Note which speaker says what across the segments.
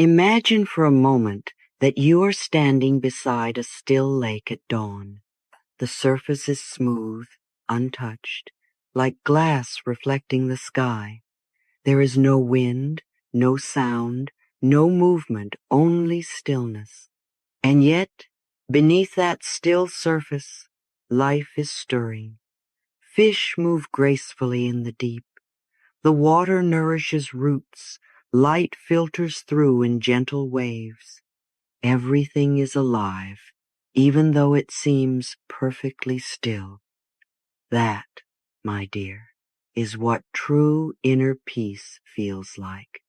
Speaker 1: Imagine for a moment that you are standing beside a still lake at dawn. The surface is smooth, untouched, like glass reflecting the sky. There is no wind, no sound, no movement, only stillness. And yet, beneath that still surface, life is stirring. Fish move gracefully in the deep. The water nourishes roots. Light filters through in gentle waves. Everything is alive, even though it seems perfectly still. That, my dear, is what true inner peace feels like.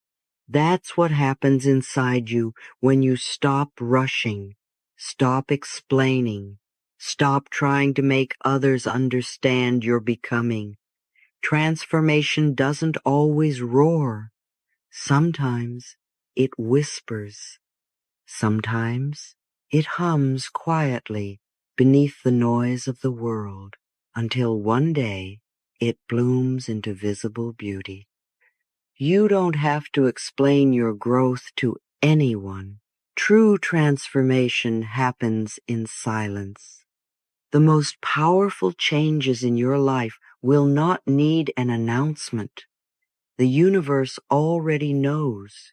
Speaker 1: That's what happens inside you when you stop rushing, stop explaining, stop trying to make others understand your becoming. Transformation doesn't always roar. Sometimes it whispers. Sometimes it hums quietly beneath the noise of the world until one day it blooms into visible beauty. You don't have to explain your growth to anyone. True transformation happens in silence. The most powerful changes in your life will not need an announcement. The universe already knows.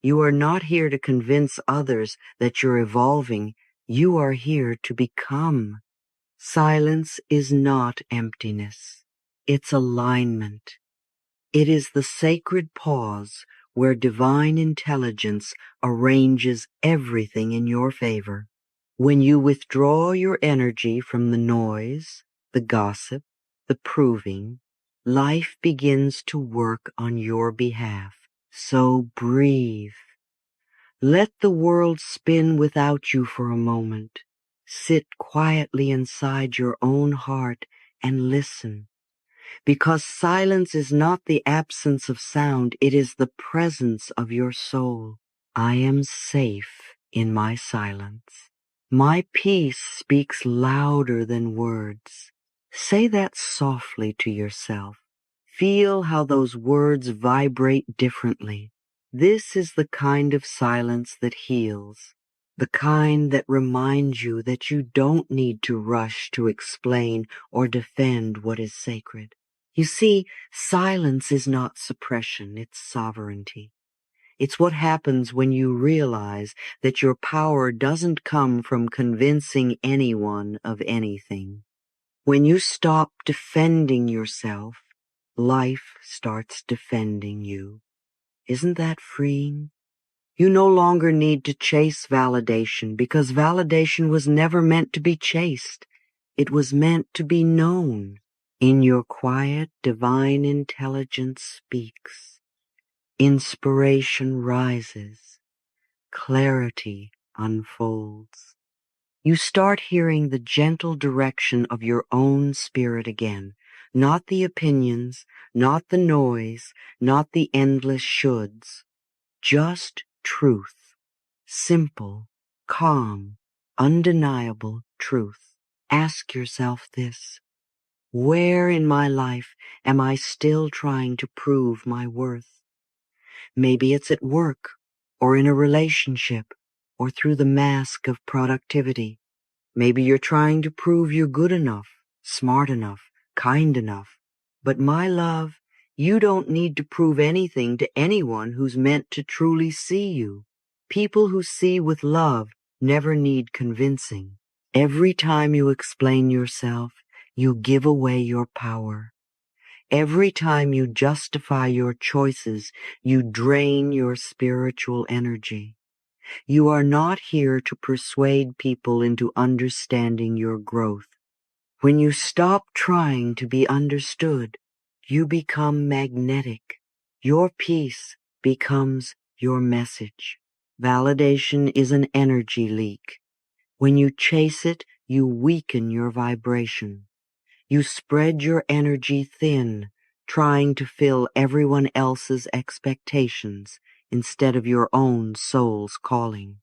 Speaker 1: You are not here to convince others that you're evolving. You are here to become. Silence is not emptiness. It's alignment. It is the sacred pause where divine intelligence arranges everything in your favor. When you withdraw your energy from the noise, the gossip, the proving, life begins to work on your behalf. So breathe. Let the world spin without you for a moment. Sit quietly inside your own heart and listen. Because silence is not the absence of sound, it is the presence of your soul. I am safe in my silence. My peace speaks louder than words. Say that softly to yourself. Feel how those words vibrate differently. This is the kind of silence that heals, the kind that reminds you that you don't need to rush to explain or defend what is sacred. You see, silence is not suppression, it's sovereignty. It's what happens when you realize that your power doesn't come from convincing anyone of anything. When you stop defending yourself, life starts defending you. Isn't that freeing? You no longer need to chase validation because validation was never meant to be chased. It was meant to be known. In your quiet, divine intelligence speaks. Inspiration rises. Clarity unfolds. You start hearing the gentle direction of your own spirit again, not the opinions, not the noise, not the endless shoulds, just truth, simple, calm, undeniable truth. Ask yourself this: where in my life am I still trying to prove my worth? Maybe it's at work, or in a relationship, or through the mask of productivity. Maybe you're trying to prove you're good enough, smart enough, kind enough. But my love, you don't need to prove anything to anyone who's meant to truly see you. People who see with love never need convincing. Every time you explain yourself, you give away your power. Every time you justify your choices, you drain your spiritual energy. You are not here to persuade people into understanding your growth. When you stop trying to be understood, you become magnetic. Your peace becomes your message. Validation is an energy leak. When you chase it, you weaken your vibration. You spread your energy thin, trying to fill everyone else's expectations instead of your own soul's calling.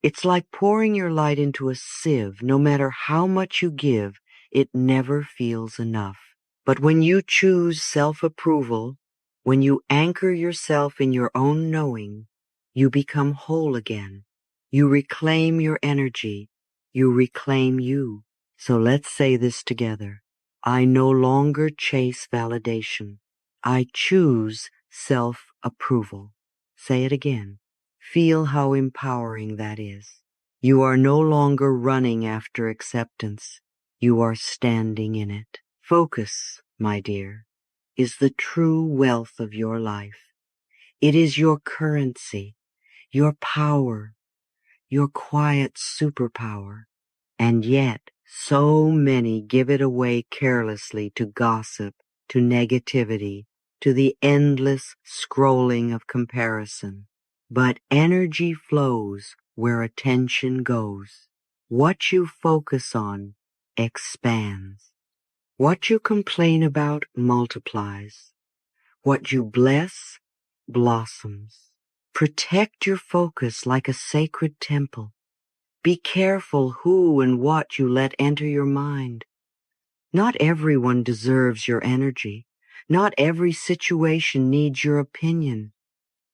Speaker 1: It's like pouring your light into a sieve. No matter how much you give, it never feels enough. But when you choose self-approval, when you anchor yourself in your own knowing, You become whole again. You reclaim your energy. You reclaim you. So let's say this together. I no longer chase validation. I choose self-approval. Say it again. Feel how empowering that is. You are no longer running after acceptance. You are standing in it. Focus, my dear, is the true wealth of your life. It is your currency, your power, your quiet superpower. And yet, so many give it away carelessly to gossip, to negativity, to the endless scrolling of comparison. But energy flows where attention goes. What you focus on expands. What you complain about multiplies. What you bless blossoms. Protect your focus like a sacred temple. Be careful who and what you let enter your mind. Not everyone deserves your energy. Not every situation needs your opinion.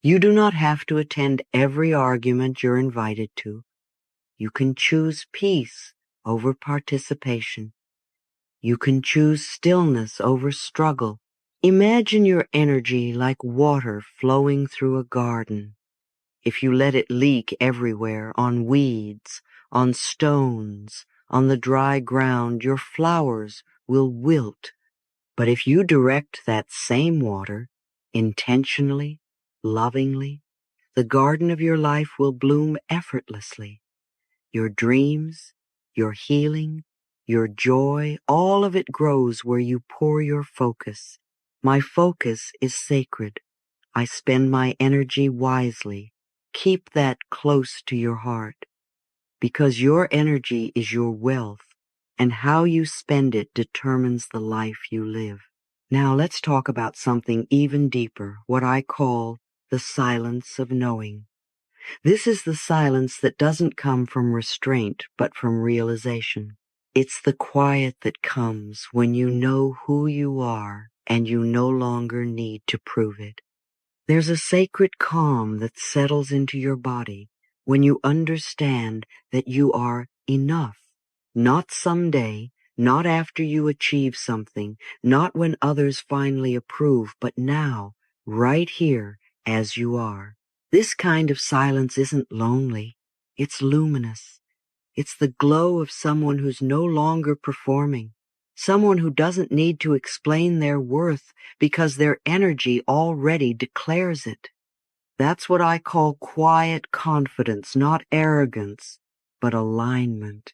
Speaker 1: You do not have to attend every argument you're invited to. You can choose peace over participation. You can choose stillness over struggle. Imagine your energy like water flowing through a garden. If you let it leak everywhere, on weeds, on stones, on the dry ground, your flowers will wilt. But if you direct that same water, intentionally, lovingly, the garden of your life will bloom effortlessly. Your dreams, your healing, your joy, all of it grows where you pour your focus. My focus is sacred. I spend my energy wisely. Keep that close to your heart, because your energy is your wealth, and how you spend it determines the life you live. Now let's talk about something even deeper, what I call the silence of knowing. This is the silence that doesn't come from restraint, but from realization. It's the quiet that comes when you know who you are and you no longer need to prove it. There's a sacred calm that settles into your body when you understand that you are enough. Not someday, not after you achieve something, not when others finally approve, but now, right here, as you are. This kind of silence isn't lonely. It's luminous. It's the glow of someone who's no longer performing. Someone who doesn't need to explain their worth because their energy already declares it. That's what I call quiet confidence, not arrogance, but alignment.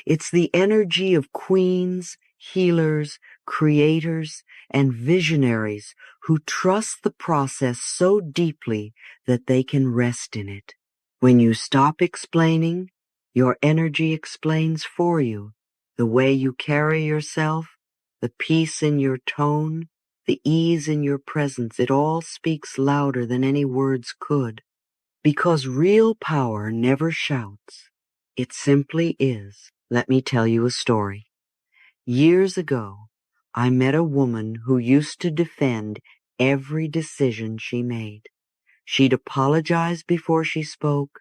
Speaker 1: It's the energy of queens, healers, creators, and visionaries who trust the process so deeply that they can rest in it. When you stop explaining, your energy explains for you. The way you carry yourself, the peace in your tone, the ease in your presence, it all speaks louder than any words could. Because real power never shouts. It simply is. Let me tell you a story. Years ago, I met a woman who used to defend every decision she made. She'd apologize before she spoke,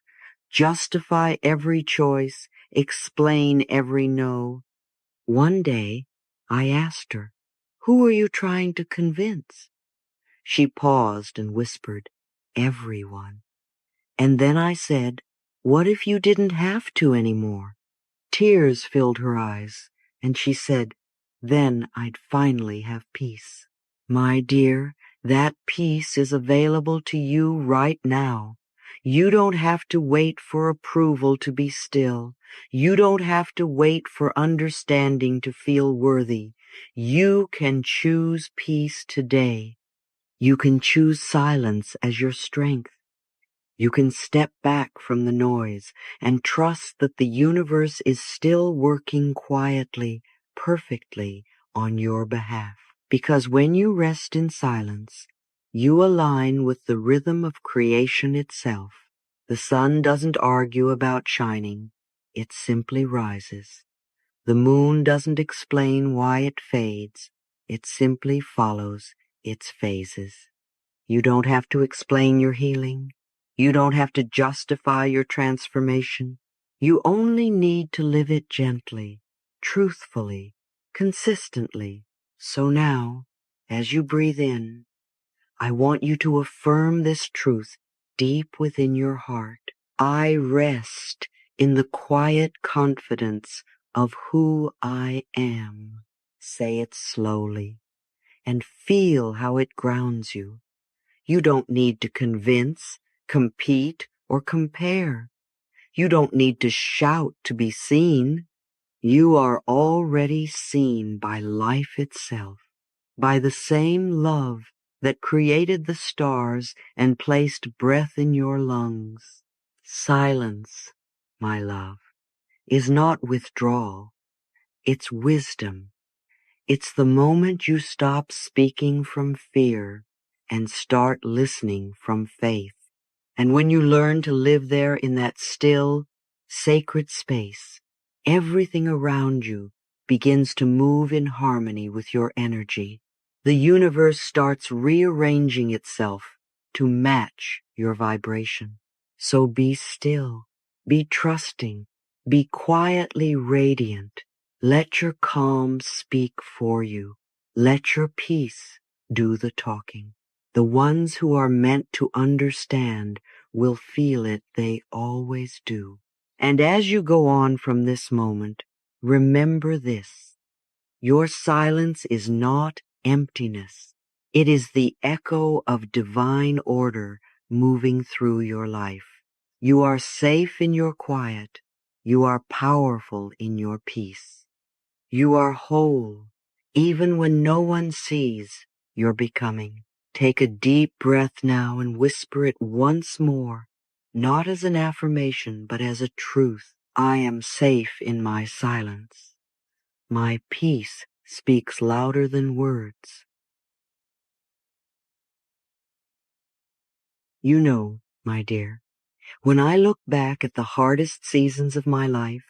Speaker 1: justify every choice, explain every no. One day, I asked her, "Who are you trying to convince?" She paused and whispered, "Everyone." And then I said, "What if you didn't have to anymore?" Tears filled her eyes, and she said, "Then I'd finally have peace." My dear, that peace is available to you right now. You don't have to wait for approval to be still. You don't have to wait for understanding to feel worthy. You can choose peace today. You can choose silence as your strength. You can step back from the noise and trust that the universe is still working quietly, perfectly on your behalf. Because when you rest in silence, you align with the rhythm of creation itself. The sun doesn't argue about shining. It simply rises. The moon doesn't explain why it fades. It simply follows its phases. You don't have to explain your healing. You don't have to justify your transformation. You only need to live it gently, truthfully, consistently. So now, as you breathe in, I want you to affirm this truth deep within your heart. I rest in the quiet confidence of who I am. Say it slowly and feel how it grounds you. You don't need to convince, compete, or compare. You don't need to shout to be seen. You are already seen by life itself, by the same love that created the stars and placed breath in your lungs. Silence, my love, is not withdrawal. It's wisdom. It's the moment you stop speaking from fear and start listening from faith. And when you learn to live there in that still, sacred space, everything around you begins to move in harmony with your energy. The universe starts rearranging itself to match your vibration. So be still, be trusting, be quietly radiant. Let your calm speak for you. Let your peace do the talking. The ones who are meant to understand will feel it. They always do. And as you go on from this moment, remember this. Your silence is not emptiness. It is the echo of divine order moving through your life. You are safe in your quiet. You are powerful in your peace. You are whole, even when no one sees you're becoming. Take a deep breath now and whisper it once more, not as an affirmation, but as a truth. I am safe in my silence. My peace speaks louder than words. You know, my dear, when I look back at the hardest seasons of my life,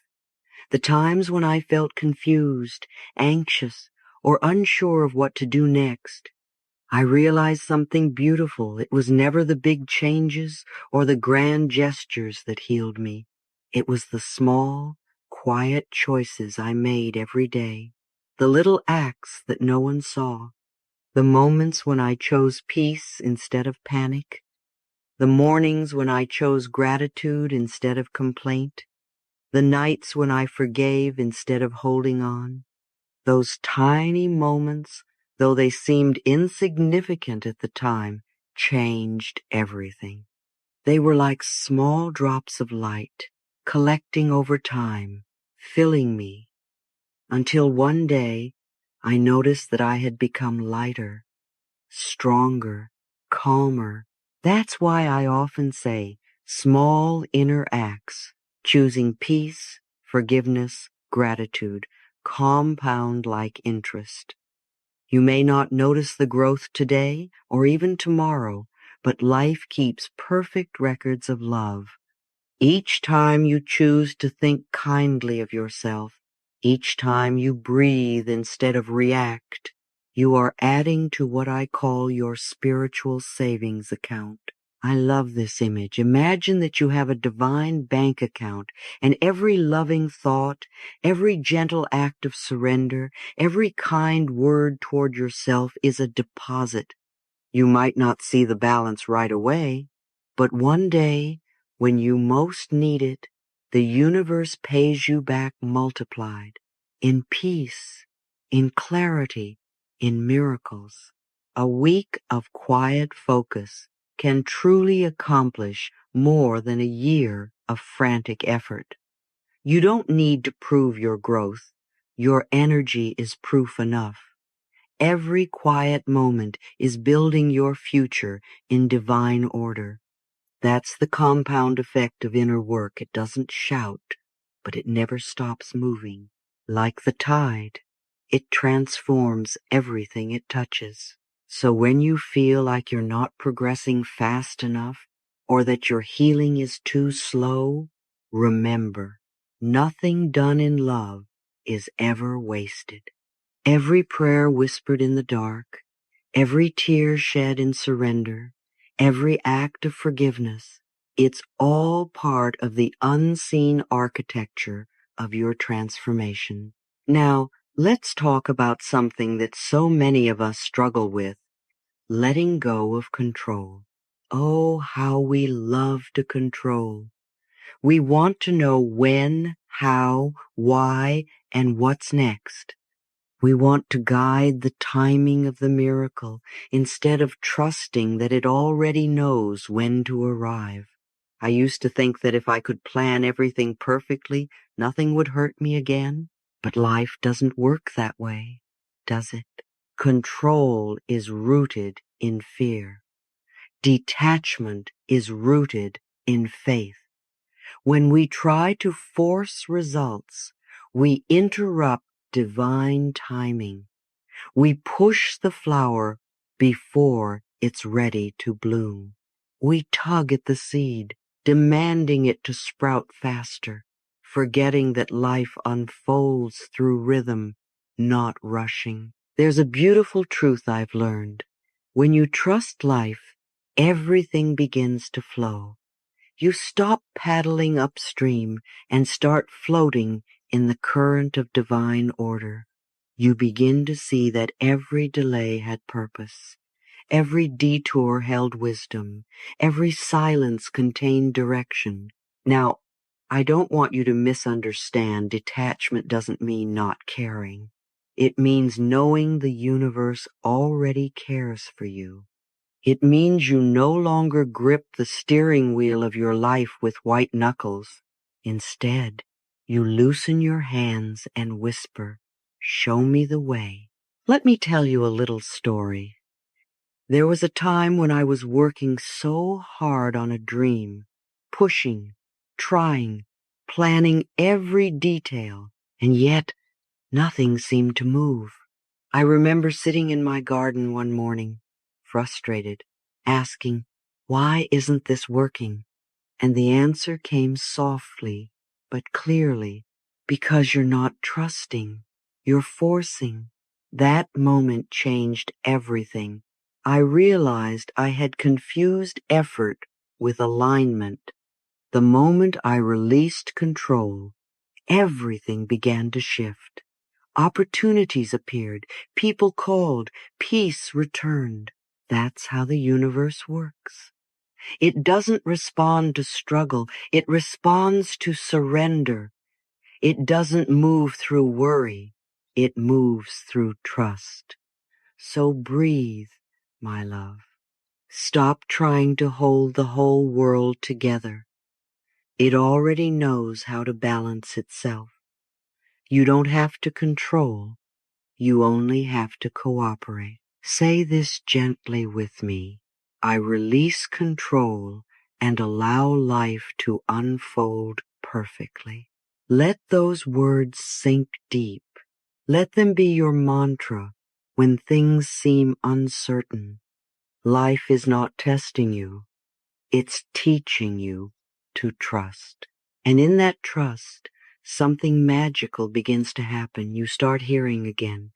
Speaker 1: the times when I felt confused, anxious, or unsure of what to do next, I realized something beautiful. It was never the big changes or the grand gestures that healed me. It was the small, quiet choices I made every day, the little acts that no one saw, the moments when I chose peace instead of panic, the mornings when I chose gratitude instead of complaint, the nights when I forgave instead of holding on. Those tiny moments, though they seemed insignificant at the time, changed everything. They were like small drops of light, collecting over time, filling me, until one day I noticed that I had become lighter, stronger, calmer. That's why I often say small inner acts, choosing peace, forgiveness, gratitude, compound like interest. You may not notice the growth today or even tomorrow, but life keeps perfect records of love. Each time you choose to think kindly of yourself, each time you breathe instead of react, you are adding to what I call your spiritual savings account. I love this image. Imagine that you have a divine bank account, and every loving thought, every gentle act of surrender, every kind word toward yourself is a deposit. You might not see the balance right away, but one day, when you most need it, the universe pays you back multiplied, in peace, in clarity, in miracles. A week of quiet focus can truly accomplish more than a year of frantic effort. You don't need to prove your growth. Your energy is proof enough. Every quiet moment is building your future in divine order. That's the compound effect of inner work. It doesn't shout, but it never stops moving. Like the tide, it transforms everything it touches. So when you feel like you're not progressing fast enough, or that your healing is too slow, remember, nothing done in love is ever wasted. Every prayer whispered in the dark, every tear shed in surrender, every act of forgiveness, It's all part of the unseen architecture of your transformation. Now, let's talk about something that so many of us struggle with: letting go of control. Oh, how we love to control. We want to know when, how, why, and what's next. We want to guide the timing of the miracle instead of trusting that it already knows when to arrive. I used to think that if I could plan everything perfectly, nothing would hurt me again. But life doesn't work that way, does it? Control is rooted in fear. Detachment is rooted in faith. When we try to force results, we interrupt divine timing. We push the flower before it's ready to bloom. We tug at the seed, demanding it to sprout faster, forgetting that life unfolds through rhythm, not rushing. There's a beautiful truth I've learned. When you trust life, everything begins to flow. You stop paddling upstream and start floating in the current of divine order. You begin to see that every delay had purpose. Every detour held wisdom. Every silence contained direction. Now, I don't want you to misunderstand. Detachment doesn't mean not caring. It means knowing the universe already cares for you. It means you no longer grip the steering wheel of your life with white knuckles. Instead, you loosen your hands and whisper, "Show me the way." Let me tell you a little story. There was a time when I was working so hard on a dream, pushing, trying, planning every detail, and yet nothing seemed to move. I remember sitting in my garden one morning, frustrated, asking, "Why isn't this working?" And the answer came softly but clearly: "Because you're not trusting. You're forcing." That moment changed everything. I realized I had confused effort with alignment. The moment I released control, everything began to shift. Opportunities appeared, people called, peace returned. That's how the universe works. It doesn't respond to struggle, it responds to surrender. It doesn't move through worry, it moves through trust. So breathe, my love. Stop trying to hold the whole world together. It already knows how to balance itself. You don't have to control. You only have to cooperate. Say this gently with me. I release control and allow life to unfold perfectly. Let those words sink deep. Let them be your mantra when things seem uncertain. Life is not testing you. It's teaching you to trust. And in that trust, something magical begins to happen. You start hearing again.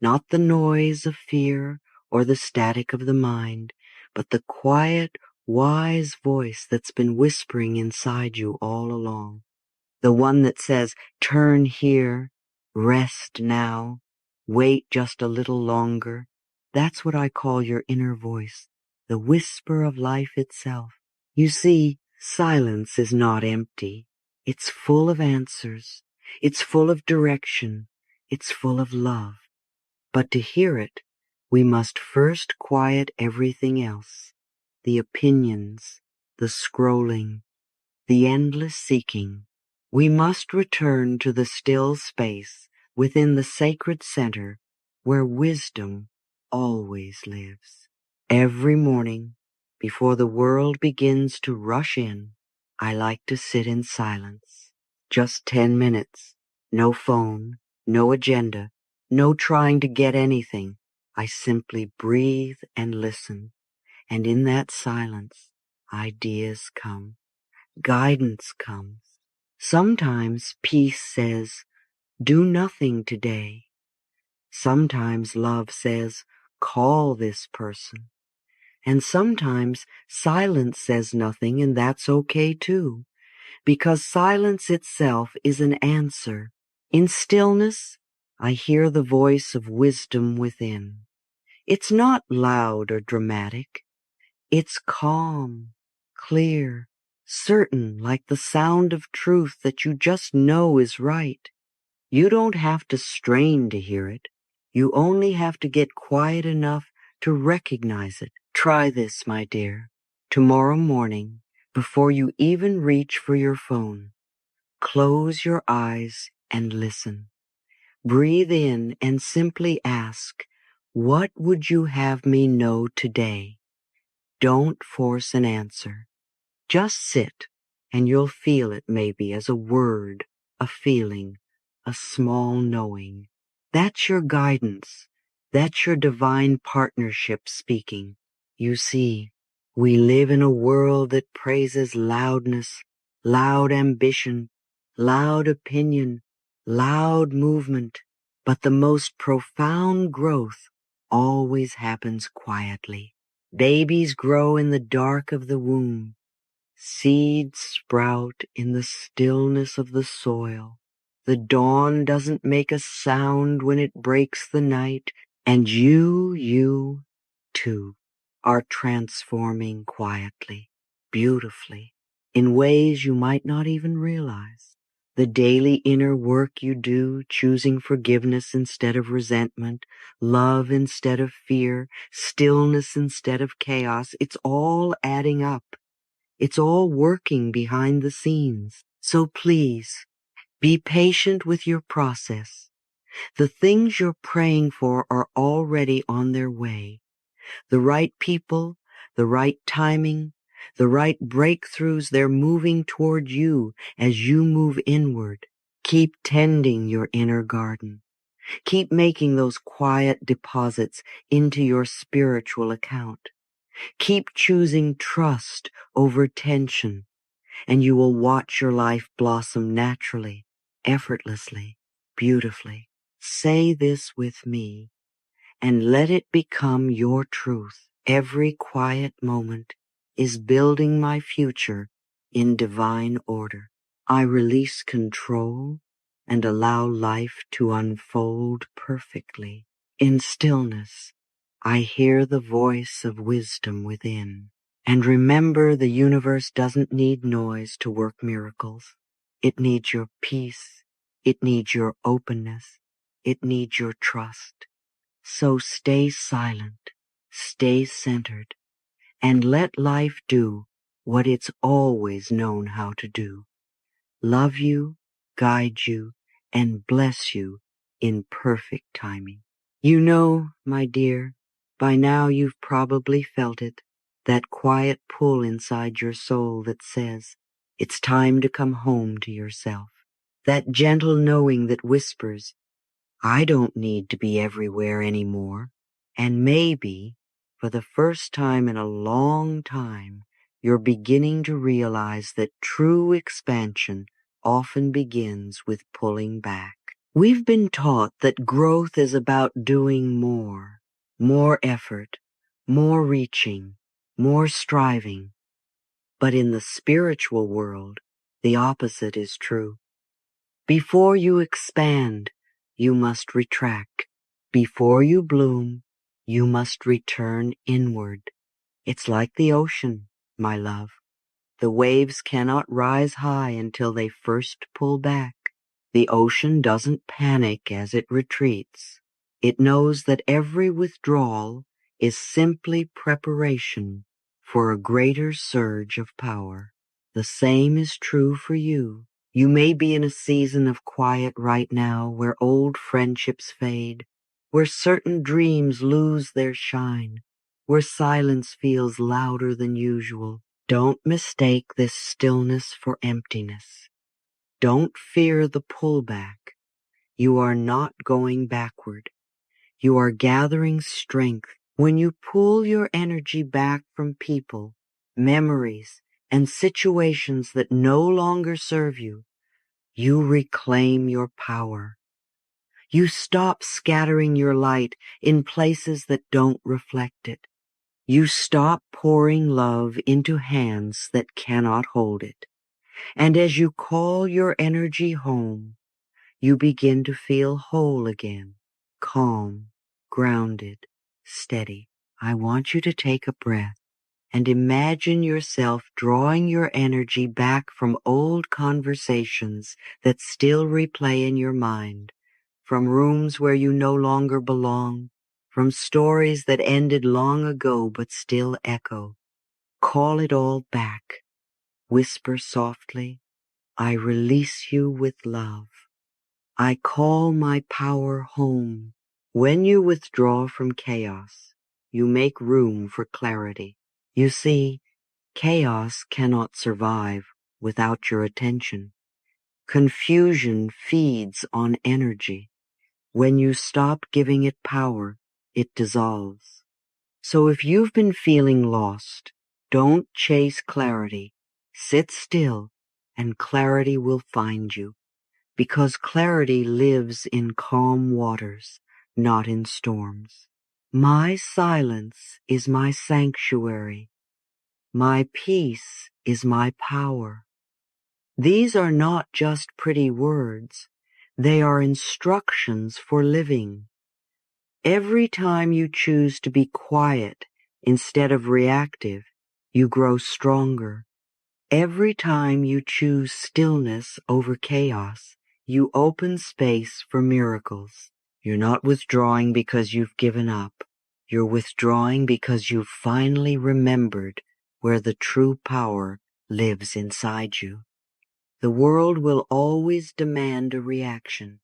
Speaker 1: Not the noise of fear or the static of the mind, but the quiet, wise voice that's been whispering inside you all along. The one that says, "Turn here, rest now, wait just a little longer." That's what I call your inner voice, the whisper of life itself. You see, silence is not empty. It's full of answers. It's full of direction. It's full of love. But to hear it, we must first quiet everything else: the opinions, the scrolling, the endless seeking. We must return to the still space within the sacred center where wisdom always lives. Every morning, before the world begins to rush in, I like to sit in silence. Just 10 minutes. No phone, no agenda, no trying to get anything. I simply breathe and listen. And in that silence, ideas come. Guidance comes. Sometimes peace says, "Do nothing today." Sometimes love says, "Call this person." And sometimes silence says nothing, and that's okay too, because silence itself is an answer. In stillness, I hear the voice of wisdom within. It's not loud or dramatic. It's calm, clear, certain, like the sound of truth that you just know is right. You don't have to strain to hear it. You only have to get quiet enough to recognize it. Try this, my dear. Tomorrow morning, before you even reach for your phone, close your eyes and listen. Breathe in and simply ask, what would you have me know today? Don't force an answer. Just sit, and you'll feel it maybe as a word, a feeling, a small knowing. That's your guidance. That's your divine partnership speaking. You see, we live in a world that praises loudness, loud ambition, loud opinion, loud movement, but the most profound growth always happens quietly. Babies grow in the dark of the womb. Seeds sprout in the stillness of the soil. The dawn doesn't make a sound when it breaks the night, and you too, are transforming quietly, beautifully, in ways you might not even realize. The daily inner work you do, choosing forgiveness instead of resentment, love instead of fear, stillness instead of chaos, it's all adding up. It's all working behind the scenes. So please, be patient with your process. The things you're praying for are already on their way. The right people, the right timing, the right breakthroughs, they're moving toward you as you move inward. Keep tending your inner garden. Keep making those quiet deposits into your spiritual account. Keep choosing trust over tension, and you will watch your life blossom naturally, effortlessly, beautifully. Say this with me, and let it become your truth. Every quiet moment is building my future in divine order. I release control and allow life to unfold perfectly. In stillness, I hear the voice of wisdom within. And remember, the universe doesn't need noise to work miracles. It needs your peace. It needs your openness. It needs your trust. So stay silent, stay centered, and let life do what it's always known how to do. Love you, guide you, and bless you in perfect timing. You know, my dear, by now you've probably felt it, that quiet pull inside your soul that says, it's time to come home to yourself. That gentle knowing that whispers, I don't need to be everywhere anymore. And maybe, for the first time in a long time, you're beginning to realize that true expansion often begins with pulling back. We've been taught that growth is about doing more effort, more reaching, more striving. But in the spiritual world, the opposite is true. Before you expand, you must retract. Before you bloom, you must return inward. It's like the ocean, my love. The waves cannot rise high until they first pull back. The ocean doesn't panic as it retreats. It knows that every withdrawal is simply preparation for a greater surge of power. The same is true for you. You may be in a season of quiet right now where old friendships fade, where certain dreams lose their shine, where silence feels louder than usual. Don't mistake this stillness for emptiness. Don't fear the pullback. You are not going backward. You are gathering strength. When you pull your energy back from people, memories, and situations that no longer serve you, you reclaim your power. You stop scattering your light in places that don't reflect it. You stop pouring love into hands that cannot hold it. And as you call your energy home, you begin to feel whole again, calm, grounded, steady. I want you to take a breath and imagine yourself drawing your energy back from old conversations that still replay in your mind, from rooms where you no longer belong, from stories that ended long ago but still echo. Call it all back. Whisper softly, I release you with love. I call my power home. When you withdraw from chaos, you make room for clarity. You see, chaos cannot survive without your attention. Confusion feeds on energy. When you stop giving it power, it dissolves. So if you've been feeling lost, don't chase clarity. Sit still, and clarity will find you. Because clarity lives in calm waters, not in storms. My silence is my sanctuary. My peace is my power. These are not just pretty words. They are instructions for living. Every time you choose to be quiet instead of reactive, you grow stronger. Every time you choose stillness over chaos, you open space for miracles. You're not withdrawing because you've given up. You're withdrawing because you've finally remembered where the true power lives inside you. The world will always demand a reaction,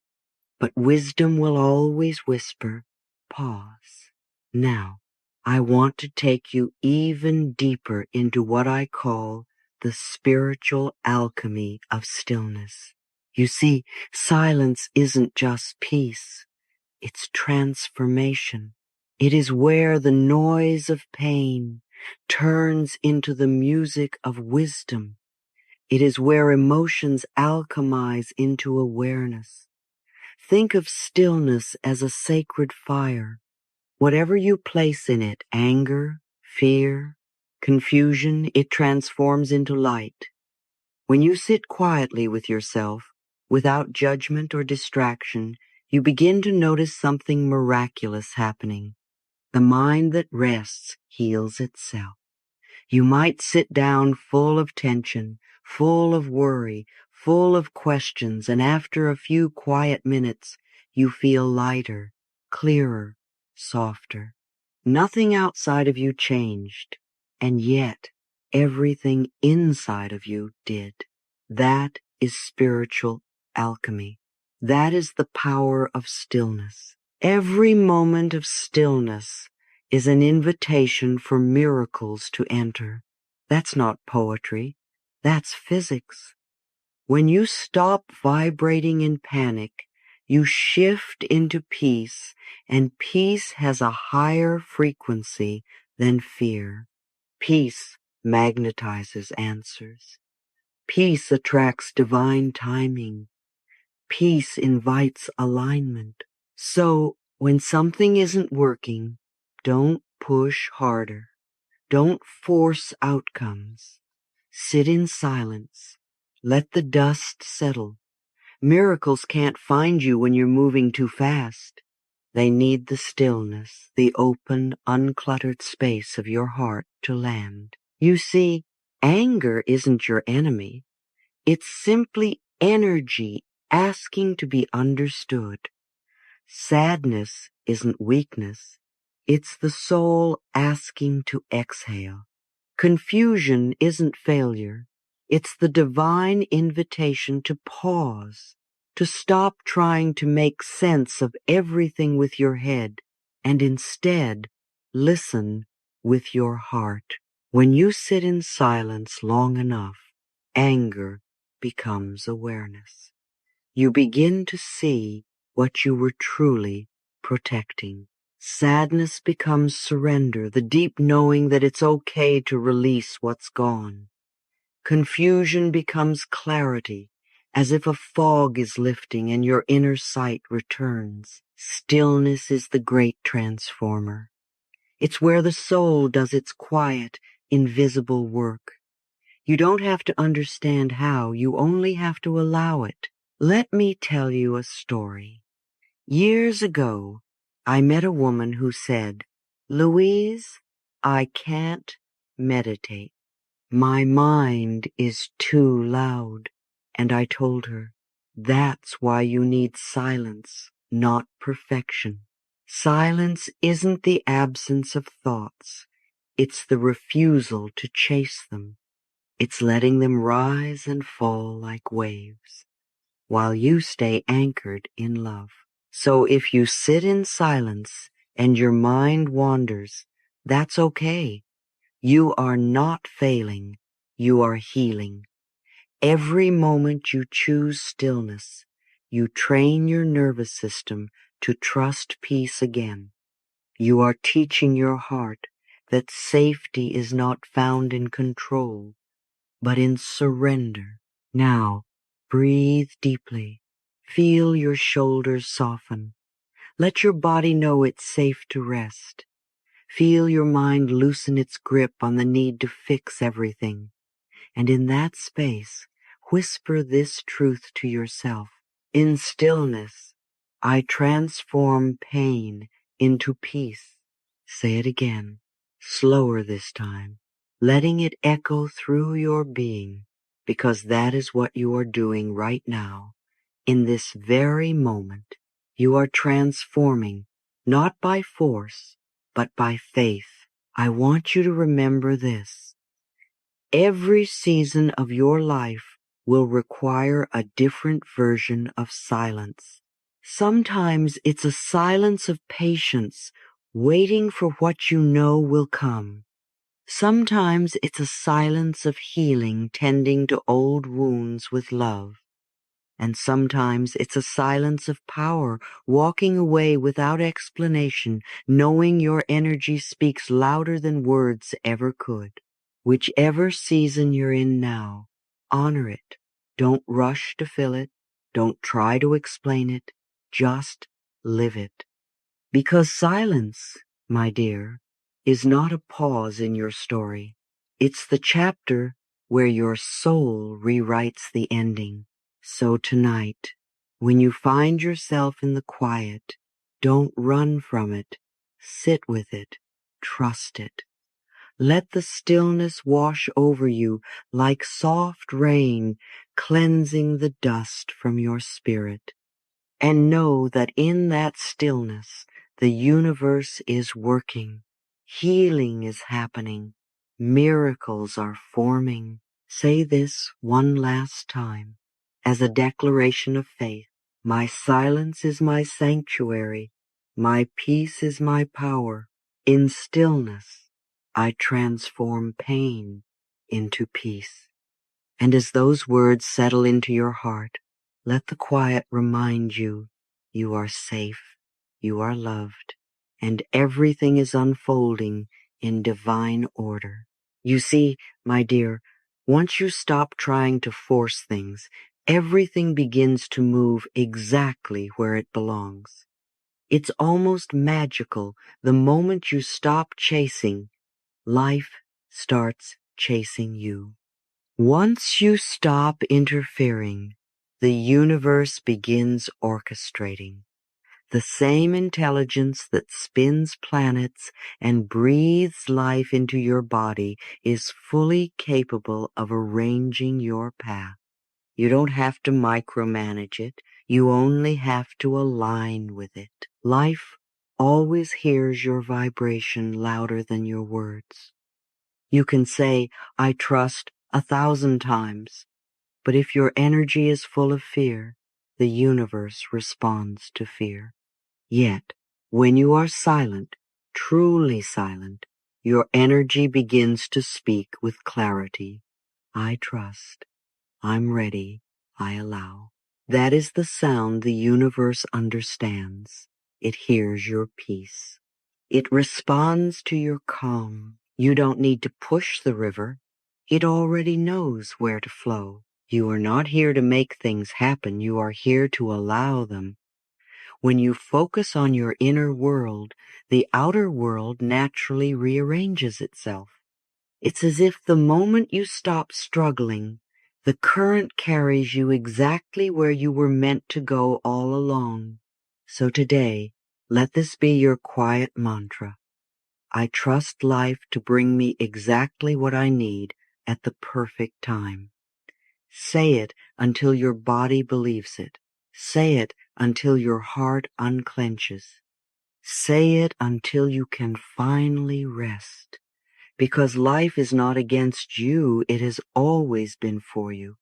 Speaker 1: but wisdom will always whisper, pause. Now, I want to take you even deeper into what I call the spiritual alchemy of stillness. You see, silence isn't just peace, it's transformation. It is where the noise of pain turns into the music of wisdom. It is where emotions alchemize into awareness. Think of stillness as a sacred fire. Whatever you place in it, anger, fear, confusion, it transforms into light. When you sit quietly with yourself, without judgment or distraction, you begin to notice something miraculous happening. The mind that rests heals itself. You might sit down full of tension, full of worry, full of questions, and after a few quiet minutes, you feel lighter, clearer, softer. Nothing outside of you changed, and yet everything inside of you did. That is spiritual alchemy. That is the power of stillness. Every moment of stillness is an invitation for miracles to enter. That's not poetry. That's physics. When you stop vibrating in panic, you shift into peace, and peace has a higher frequency than fear. Peace magnetizes answers. Peace attracts divine timing. Peace invites alignment. So, when something isn't working, don't push harder. Don't force outcomes. Sit in silence. Let the dust settle. Miracles can't find you when you're moving too fast. They need the stillness, the open, uncluttered space of your heart to land. You see, anger isn't your enemy. It's simply energy asking to be understood. Sadness isn't weakness. It's the soul asking to exhale. Confusion isn't failure. It's the divine invitation to pause, to stop trying to make sense of everything with your head, and instead listen with your heart. When you sit in silence long enough, anger becomes awareness. You begin to see what you were truly protecting. Sadness becomes surrender, the deep knowing that it's okay to release what's gone. Confusion becomes clarity, as if a fog is lifting and your inner sight returns. Stillness is the great transformer. It's where the soul does its quiet, invisible work. You don't have to understand how, you only have to allow it. Let me tell you a story. Years ago, I met a woman who said, "Louise, I can't meditate. My mind is too loud." And I told her, "That's why you need silence, not perfection. Silence isn't the absence of thoughts. It's the refusal to chase them. It's letting them rise and fall like waves, while you stay anchored in love. So if you sit in silence and your mind wanders, that's okay. You are not failing. You are healing. Every moment you choose stillness, you train your nervous system to trust peace again. You are teaching your heart that safety is not found in control, but in surrender. Now, breathe deeply. Feel your shoulders soften. Let your body know it's safe to rest. Feel your mind loosen its grip on the need to fix everything. And in that space, whisper this truth to yourself. In stillness, I transform pain into peace. Say it again, slower this time, letting it echo through your being, because that is what you are doing right now. In this very moment, you are transforming, not by force, but by faith. I want you to remember this. Every season of your life will require a different version of silence. Sometimes it's a silence of patience, waiting for what you know will come. Sometimes it's a silence of healing, tending to old wounds with love. And sometimes it's a silence of power, walking away without explanation, knowing your energy speaks louder than words ever could. Whichever season you're in now, honor it. Don't rush to fill it. Don't try to explain it. Just live it. Because silence, my dear, is not a pause in your story. It's the chapter where your soul rewrites the ending. So tonight, when you find yourself in the quiet, don't run from it. Sit with it. Trust it. Let the stillness wash over you like soft rain, cleansing the dust from your spirit. And know that in that stillness, the universe is working. Healing is happening. Miracles are forming. Say this one last time as a declaration of faith. My silence is my sanctuary. My peace is my power. In stillness, I transform pain into peace. And as those words settle into your heart, let the quiet remind you, you are safe, you are loved, and everything is unfolding in divine order. You see, my dear, once you stop trying to force things, everything begins to move exactly where it belongs. It's almost magical. The moment you stop chasing, life starts chasing you. Once you stop interfering, the universe begins orchestrating. The same intelligence that spins planets and breathes life into your body is fully capable of arranging your path. You don't have to micromanage it. You only have to align with it. Life always hears your vibration louder than your words. You can say, I trust 1,000 times, but if your energy is full of fear, the universe responds to fear. Yet, when you are silent, truly silent, your energy begins to speak with clarity. I trust. I'm ready. I allow. That is the sound the universe understands. It hears your peace. It responds to your calm. You don't need to push the river. It already knows where to flow. You are not here to make things happen. You are here to allow them. When you focus on your inner world, the outer world naturally rearranges itself. It's as if the moment you stop struggling, the current carries you exactly where you were meant to go all along. So today, let this be your quiet mantra. I trust life to bring me exactly what I need at the perfect time. Say it until your body believes it. Say it until your heart unclenches. Say it until you can finally rest. Because life is not against you, it has always been for you.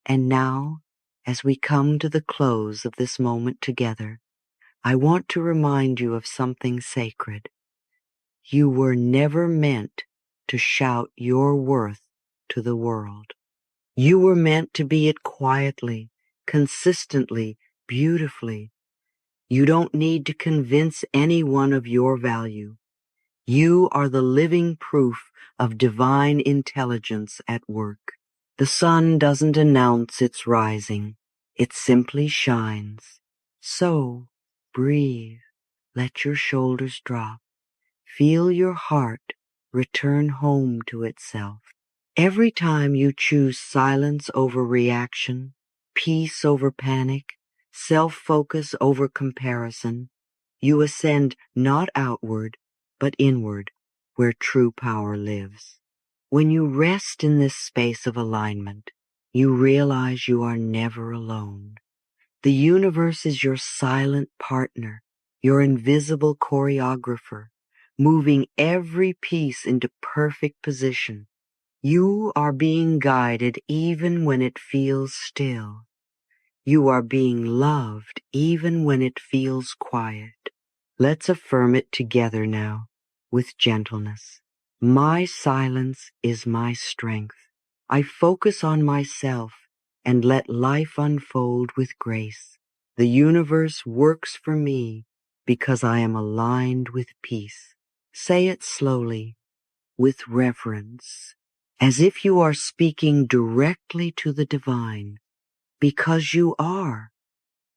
Speaker 1: And now, as we come to the close of this moment together, I want to remind you of something sacred. You were never meant to shout your worth to the world. You were meant to be it quietly, consistently, beautifully. You don't need to convince anyone of your value. You are the living proof of divine intelligence at work. The sun doesn't announce its rising. It simply shines. So, breathe. Let your shoulders drop. Feel your heart return home to itself. Every time you choose silence over reaction, peace over panic, self-focus over comparison, you ascend not outward, but inward, where true power lives. When you rest in this space of alignment, you realize you are never alone. The universe is your silent partner, your invisible choreographer, moving every piece into perfect position. You are being guided even when it feels still. You are being loved even when it feels quiet. Let's affirm it together now, with gentleness. My silence is my strength. I focus on myself and let life unfold with grace. The universe works for me because I am aligned with peace. Say it slowly, with reverence, as if you are speaking directly to the divine, because you are.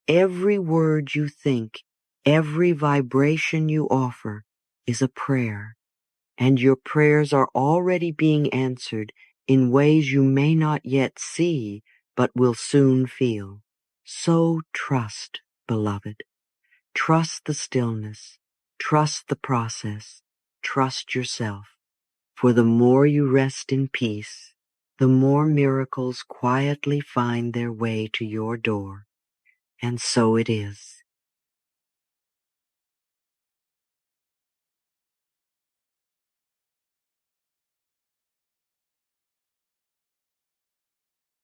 Speaker 1: Every word you think, every vibration you offer is a prayer, and your prayers are already being answered in ways you may not yet see, but will soon feel. So trust, beloved. Trust the stillness. Trust the process. Trust yourself. For the more you rest in peace, the more miracles quietly find their way to your door. And so it is.